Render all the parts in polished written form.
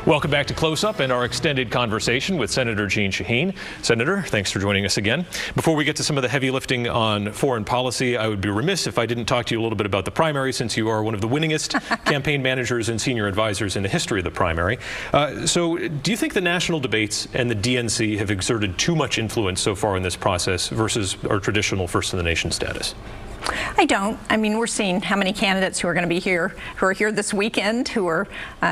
Welcome back to Close Up and our extended conversation with Senator Jeanne Shaheen. Senator, thanks for joining us again. Before we get to some of the heavy lifting on foreign policy, I would be remiss if I didn't talk to you a little bit about the primary, since you are one of the winningest campaign managers and senior advisors in the history of the primary. So do you think the national debates and the DNC have exerted too much influence so far in this process versus our traditional first-in-the-nation status? I don't. I mean, we're seeing how many candidates who are going to be here, who are here this weekend, who are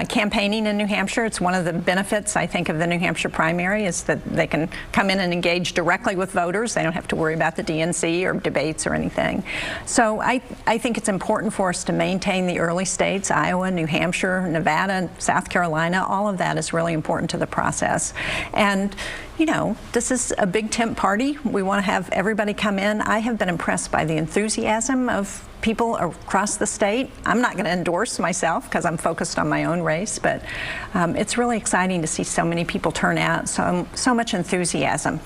campaigning in New Hampshire. It's one of the benefits, I think, of the New Hampshire primary is that they can come in and engage directly with voters. They don't have to worry about the DNC or debates or anything. So I think it's important for us to maintain the early states, Iowa, New Hampshire, Nevada, South Carolina. All of that is really important to the process. And you know, this is a big tent party. We want to have everybody come in. I have been impressed by the enthusiasm of people across the state. I'm not going to endorse myself because I'm focused on my own race, but it's really exciting to see so many people turn out, so much enthusiasm.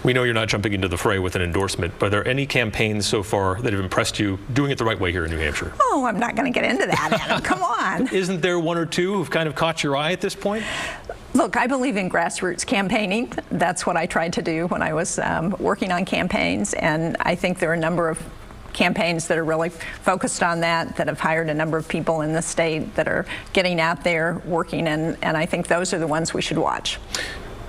We know you're not jumping into the fray with an endorsement, but are there any campaigns so far that have impressed you doing it the right way here in New Hampshire? Oh, I'm not going to get into that, Adam. Come on. Isn't there one or two who've kind of caught your eye at this point? Look, I believe in grassroots campaigning. That's what I tried to do when I was working on campaigns, and I think there are a number of campaigns that are really focused on that have hired a number of people in the state that are getting out there working, and I think those are the ones we should watch.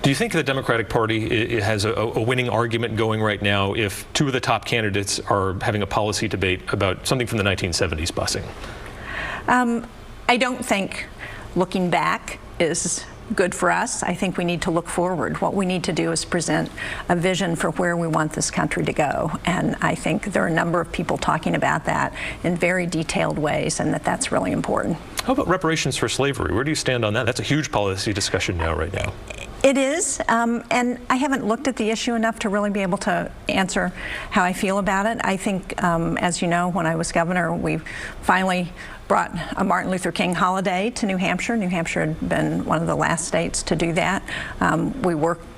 Do you think the Democratic Party has a winning argument going right now if two of the top candidates are having a policy debate about something from the 1970s busing? I don't think looking back is good for us. I think we need to look forward. What we need to do is present a vision for where we want this country to go. And I think there are a number of people talking about that in very detailed ways, and that's really important. How about reparations for slavery? Where do you stand on that? That's a huge policy discussion right now. It is, and I haven't looked at the issue enough to really be able to answer how I feel about it. I think, as you know, when I was governor, we finally brought a Martin Luther King holiday to New Hampshire. New Hampshire had been one of the last states to do that.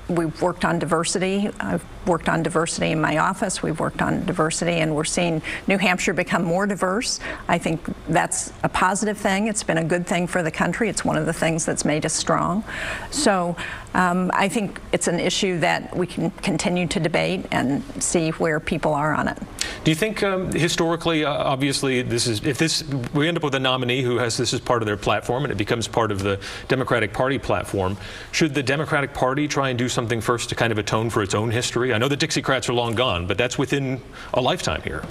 We've worked on diversity. I've worked on diversity in my office. We've worked on diversity, and we're seeing New Hampshire become more diverse. I think that's a positive thing. It's been a good thing for the country. It's one of the things that's made us strong. So I think it's an issue that we can continue to debate and see where people are on it. Do you think historically, obviously, if we end up with a nominee who has this as part of their platform and it becomes part of the Democratic Party platform, should the Democratic Party try and do something first to kind of atone for its own history? I know the Dixiecrats are long gone, but that's within a lifetime here.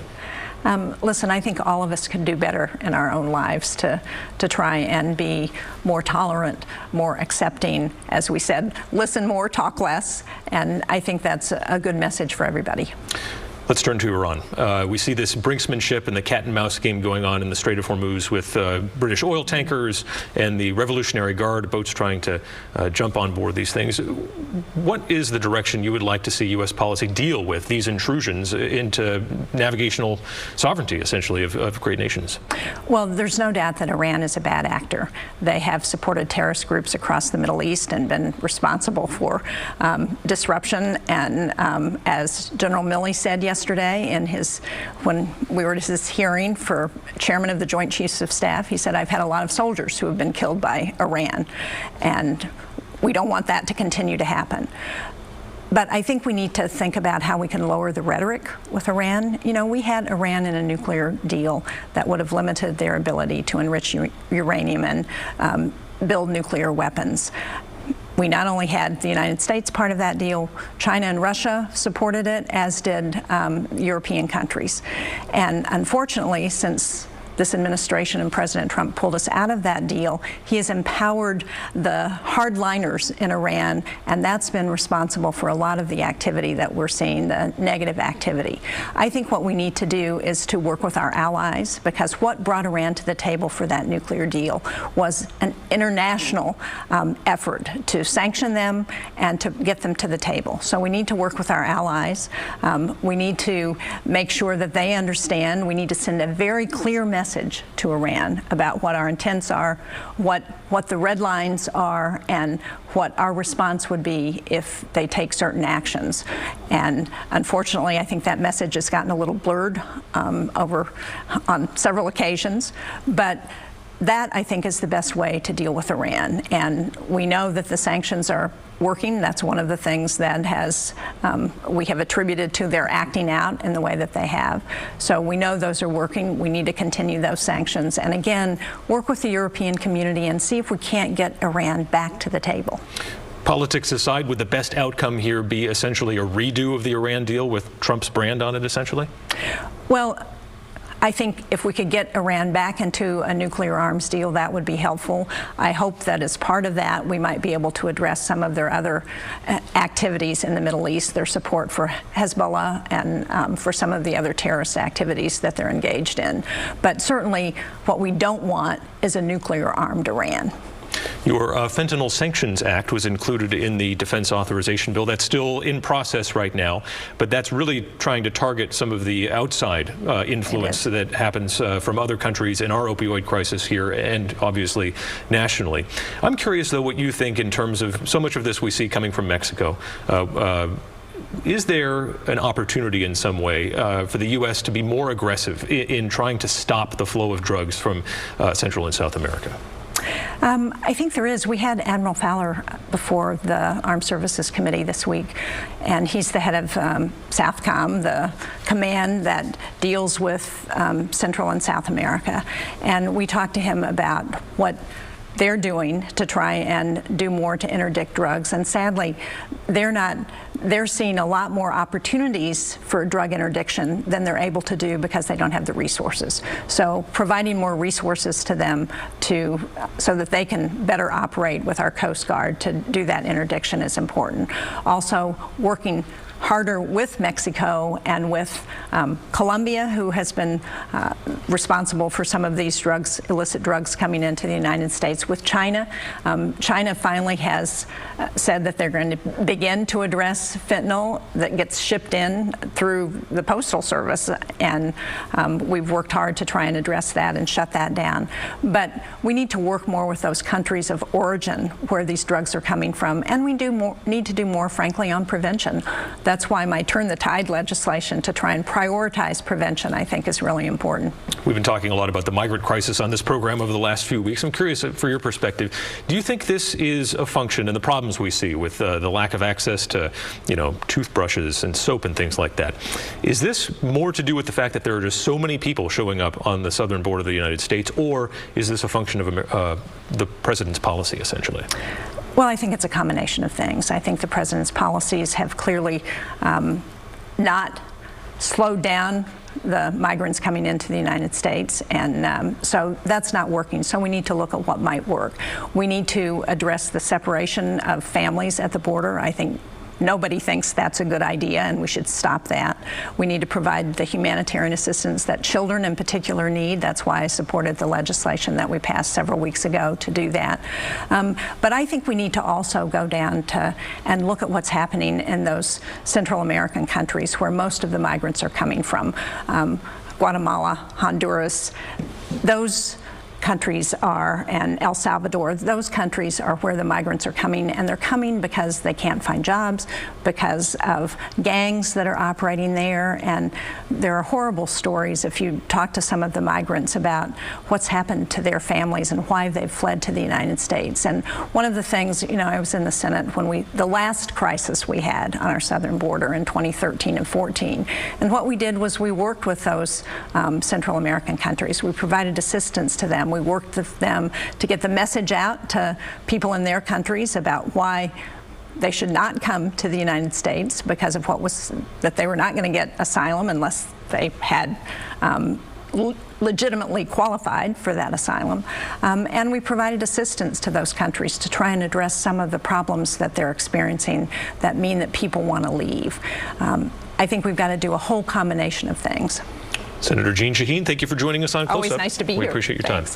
Listen, I think all of us could do better in our own lives to try and be more tolerant, more accepting. As we said, listen more, talk less, and I think that's a good message for everybody. Let's turn to Iran. We see this brinksmanship and the cat and mouse game going on in the Strait of Hormuz with British oil tankers and the Revolutionary Guard boats trying to jump on board these things. What is the direction you would like to see U.S. policy deal with these intrusions into navigational sovereignty, essentially, of great nations? Well, there's no doubt that Iran is a bad actor. They have supported terrorist groups across the Middle East and been responsible for disruption. And as General Milley said yesterday when we were at his hearing for chairman of the Joint Chiefs of Staff, he said, I've had a lot of soldiers who have been killed by Iran, and we don't want that to continue to happen. But I think we need to think about how we can lower the rhetoric with Iran. You know, we had Iran in a nuclear deal that would have limited their ability to enrich uranium and build nuclear weapons. We not only had the United States part of that deal, China and Russia supported it, as did European countries. And unfortunately, since this administration and President Trump pulled us out of that deal, he has empowered the hardliners in Iran, and that's been responsible for a lot of the activity that we're seeing, the negative activity. I think what we need to do is to work with our allies, because what brought Iran to the table for that nuclear deal was an international effort to sanction them and to get them to the table. So we need to work with our allies. We need to make sure that they understand. We need to send a very clear message to Iran about what our intents are, what the red lines are, and what our response would be if they take certain actions. And unfortunately, I think that message has gotten a little blurred on several occasions. But that, I think, is the best way to deal with Iran. And we know that the sanctions are working. That's one of the things that we have attributed to their acting out in the way that they have. So we know those are working. We need to continue those sanctions. And again, work with the European community and see if we can't get Iran back to the table. Politics aside, would the best outcome here be essentially a redo of the Iran deal with Trump's brand on it, essentially? Well, I think if we could get Iran back into a nuclear arms deal, that would be helpful. I hope that as part of that, we might be able to address some of their other activities in the Middle East, their support for Hezbollah and for some of the other terrorist activities that they're engaged in. But certainly what we don't want is a nuclear-armed Iran. Your Fentanyl Sanctions Act was included in the defense authorization bill. That's still in process right now, but that's really trying to target some of the outside influence that happens from other countries in our opioid crisis here and obviously nationally. I'm curious, though, what you think in terms of so much of this we see coming from Mexico. Is there an opportunity in some way for the U.S. to be more aggressive in trying to stop the flow of drugs from Central and South America? I think there is. We had Admiral Fowler before the Armed Services Committee this week, and he's the head of SOUTHCOM, the command that deals with Central and South America. And we talked to him about what they're doing to try and do more to interdict drugs. And sadly, they're seeing a lot more opportunities for drug interdiction than they're able to do because they don't have the resources. So providing more resources to them so that they can better operate with our Coast Guard to do that interdiction is important. Also, working harder with Mexico and with Colombia, who has been responsible for some of these drugs, illicit drugs coming into the United States, with China. China finally has said that they're going to begin to address fentanyl that gets shipped in through the Postal Service, and we've worked hard to try and address that and shut that down. But we need to work more with those countries of origin where these drugs are coming from, and we need to do more, frankly, on prevention. That's why my Turn the Tide legislation to try and prioritize prevention, I think, is really important. We've been talking a lot about the migrant crisis on this program over the last few weeks. I'm curious, for your perspective, do you think this is a function, and the problems we see with the lack of access to, toothbrushes and soap and things like that, is this more to do with the fact that there are just so many people showing up on the southern border of the United States, or is this a function of the president's policy, essentially? Well, I think it's a combination of things. I think the president's policies have clearly not slowed down the migrants coming into the United States, and so that's not working. So we need to look at what might work. We need to address the separation of families at the border. I think nobody thinks that's a good idea, and we should stop that. We need to provide the humanitarian assistance that children in particular need. That's why I supported the legislation that we passed several weeks ago to do that. But I think we need to also go down and look at what's happening in those Central American countries where most of the migrants are coming from. Guatemala, Honduras, those countries are, and El Salvador, those countries are where the migrants are coming, and they're coming because they can't find jobs, because of gangs that are operating there, and there are horrible stories if you talk to some of the migrants about what's happened to their families and why they've fled to the United States. And one of the things, I was in the Senate when the last crisis we had on our southern border in 2013 and 14, and what we did was we worked with those Central American countries. We provided assistance to them. We worked with them to get the message out to people in their countries about why they should not come to the United States because of that they were not going to get asylum unless they had legitimately qualified for that asylum. And we provided assistance to those countries to try and address some of the problems that they're experiencing that mean that people want to leave. I think we've got to do a whole combination of things. Senator Jeanne Shaheen, thank you for joining us on Close Up. Always nice to be here. We appreciate your time.